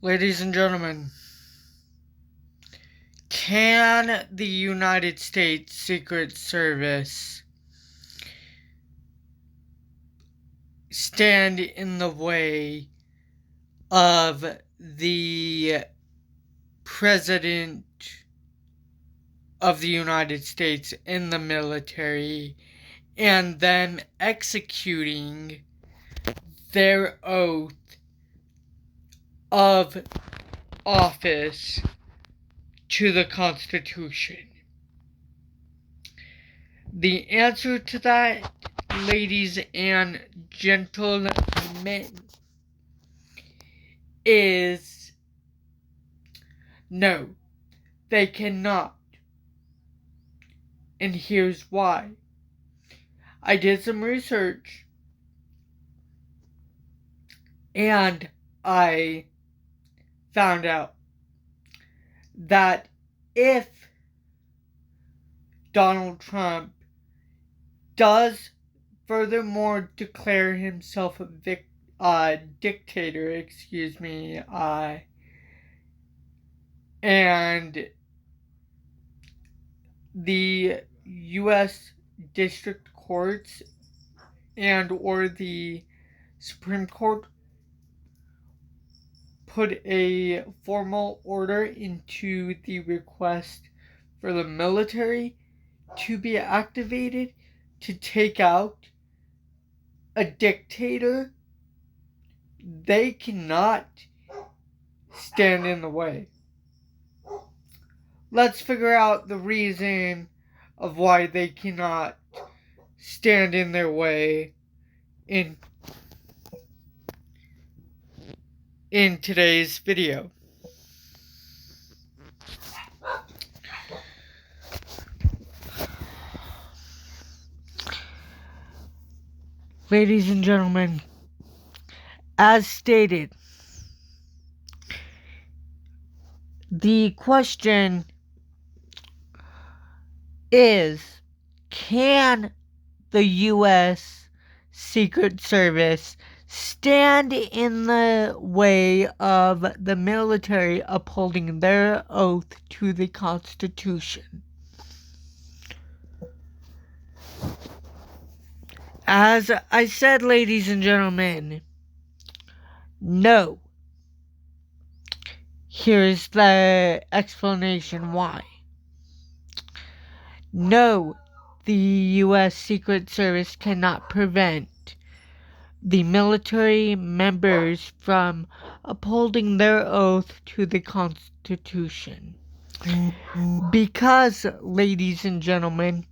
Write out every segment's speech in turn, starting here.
Ladies and gentlemen, can the United States Secret Service stand in the way of the President of the United States in the military and them executing their oath of office to the Constitution? The answer to that, ladies and gentlemen, is no, they cannot. And here's why. I did some research and I found out that if Donald Trump does furthermore declare himself a dictator, and the U.S. District Courts and or the Supreme Court put a formal order into the request for the military to be activated to take out a dictator, they cannot stand in the way. Let's figure out the reason of why they cannot stand in their way in today's video. Ladies and gentlemen, as stated, the question is, can the U.S. Secret Service stand in the way of the military upholding their oath to the Constitution? As I said, ladies and gentlemen, no. Here's the explanation why. No, the U.S. Secret Service cannot prevent the military members from upholding their oath to the Constitution. Because, ladies and gentlemen,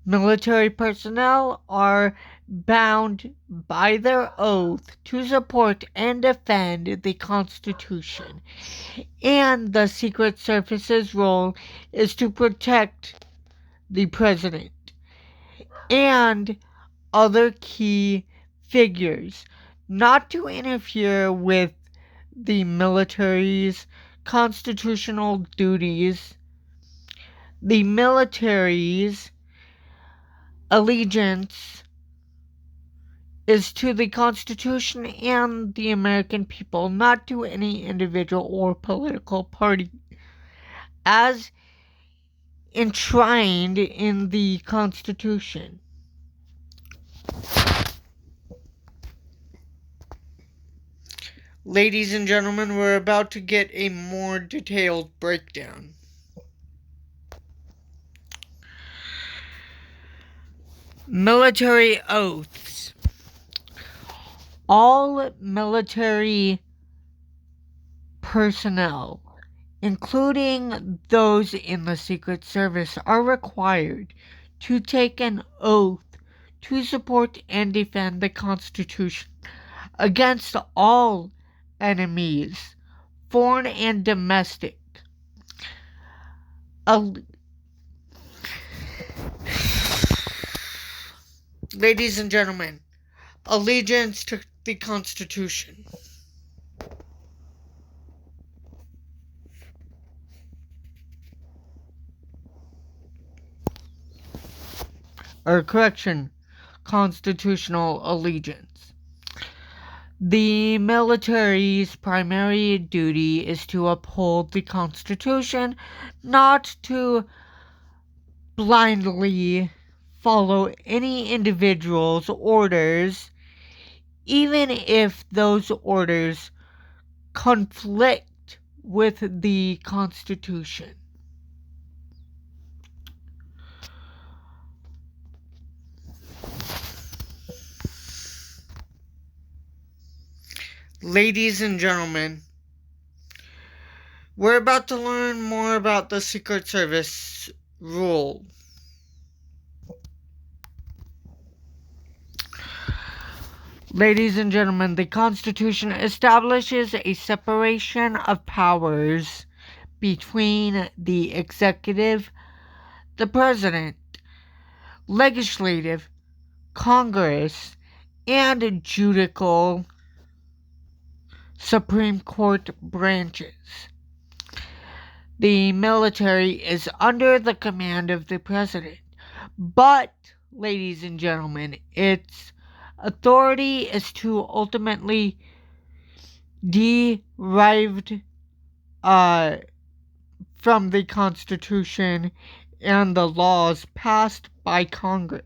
military personnel are bound by their oath to support and defend the Constitution, and the Secret Service's role is to protect the President and other key figures, not to interfere with the military's constitutional duties. The military's allegiance is to the Constitution and the American people, not to any individual or political party, as enshrined in the Constitution. Ladies and gentlemen, we're about to get a more detailed breakdown. Military oaths. All military personnel, including those in the Secret Service, are required to take an oath to support and defend the Constitution against all enemies, foreign and domestic. Ladies and gentlemen, allegiance to the Constitution. Constitutional allegiance. The military's primary duty is to uphold the Constitution, not to blindly follow any individual's orders, even if those orders conflict with the Constitution. Ladies and gentlemen, we're about to learn more about the Secret Service rule. Ladies and gentlemen, the Constitution establishes a separation of powers between the executive, the president, legislative, Congress, and judicial Supreme Court branches. The military is under the command of the president, but, ladies and gentlemen, its authority is to ultimately derived from the Constitution and the laws passed by Congress.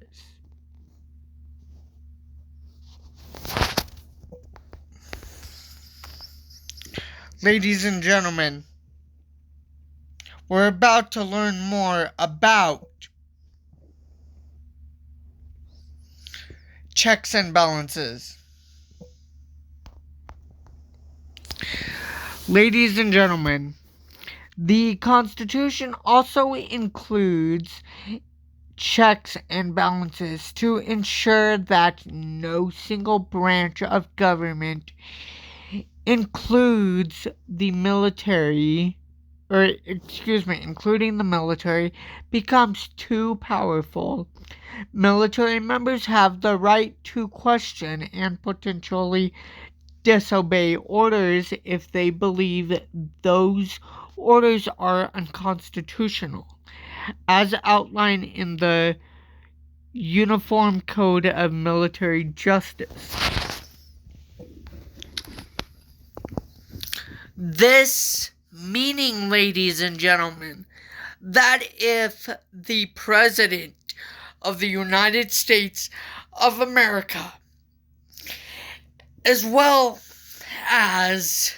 Ladies and gentlemen, we're about to learn more about checks and balances. Ladies and gentlemen, the Constitution also includes checks and balances to ensure that no single branch of government including the military, becomes too powerful. Military members have the right to question and potentially disobey orders if they believe those orders are unconstitutional, as outlined in the Uniform Code of Military Justice. This meaning, ladies and gentlemen, that if the President of the United States of America, as well as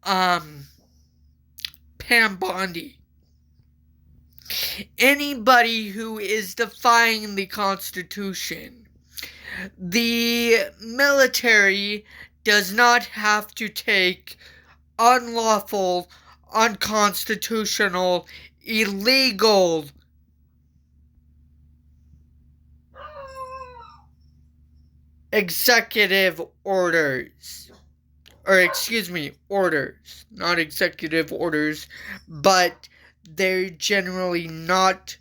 Pam Bondi, anybody who is defying the Constitution, the military does not have to take unlawful, unconstitutional, illegal executive orders. Orders. Not executive orders, but they're generally not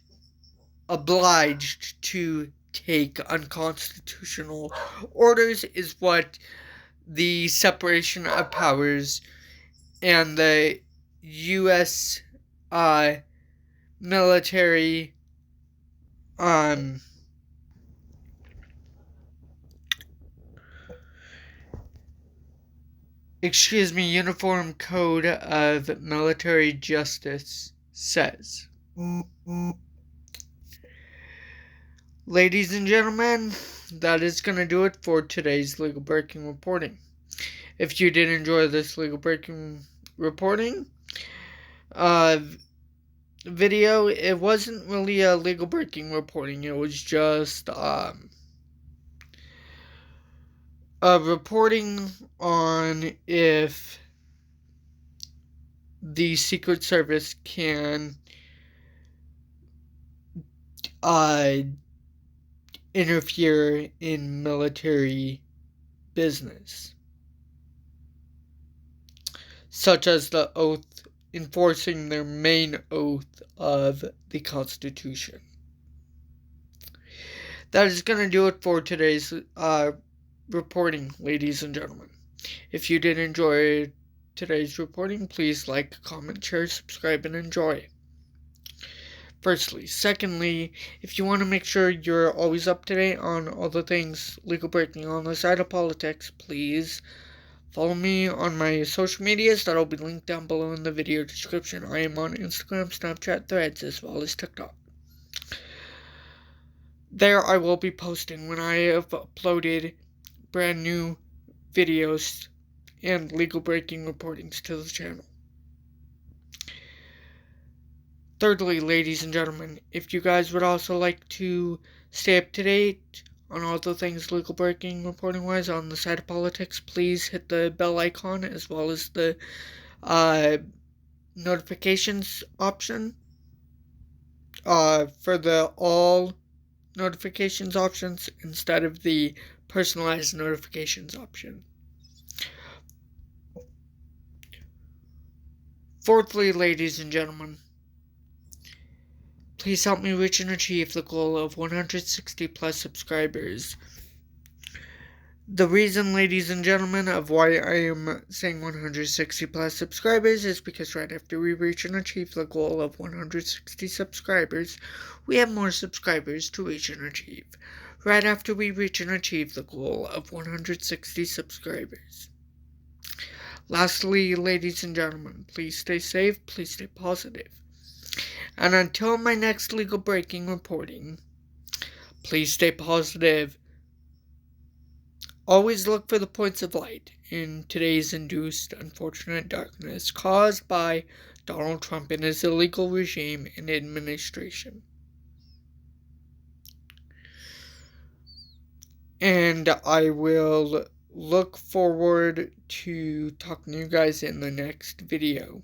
obliged to take unconstitutional orders, is what the separation of powers and the U.S. military Uniform Code of Military Justice says. Ladies and gentlemen, that is going to do it for today's legal breaking reporting. If you did enjoy this legal breaking reporting video, it wasn't really a legal breaking reporting. It was just a reporting on if the Secret Service can interfere in military business, such as the oath, enforcing their main oath of the Constitution. That is going to do it for today's reporting, ladies and gentlemen. If you did enjoy today's reporting, please like, comment, share, subscribe, and enjoy. Firstly. Secondly, if you want to make sure you're always up to date on all the things legal breaking on the side of politics, please Follow me on my social medias that will be linked down below in the video description. I am on Instagram, Snapchat, Threads, as well as TikTok. There I will be posting when I have uploaded brand new videos and legal breaking reportings to the channel. Thirdly, ladies and gentlemen, if you guys would also like to stay up to date on all the things legal breaking reporting wise on the side of politics, please hit the bell icon as well as the notifications option for the all notifications options instead of the personalized notifications option. Fourthly, ladies and gentlemen, please help me reach and achieve the goal of 160 plus subscribers. The reason, ladies and gentlemen, of why I am saying 160 plus subscribers is because right after we reach and achieve the goal of 160 subscribers, we have more subscribers to reach and achieve. Right after we reach and achieve the goal of 160 subscribers. Lastly, ladies and gentlemen, please stay safe, please stay positive. And until my next legal breaking reporting, please stay positive. Always look for the points of light in today's induced unfortunate darkness caused by Donald Trump and his illegal regime and administration. And I will look forward to talking to you guys in the next video.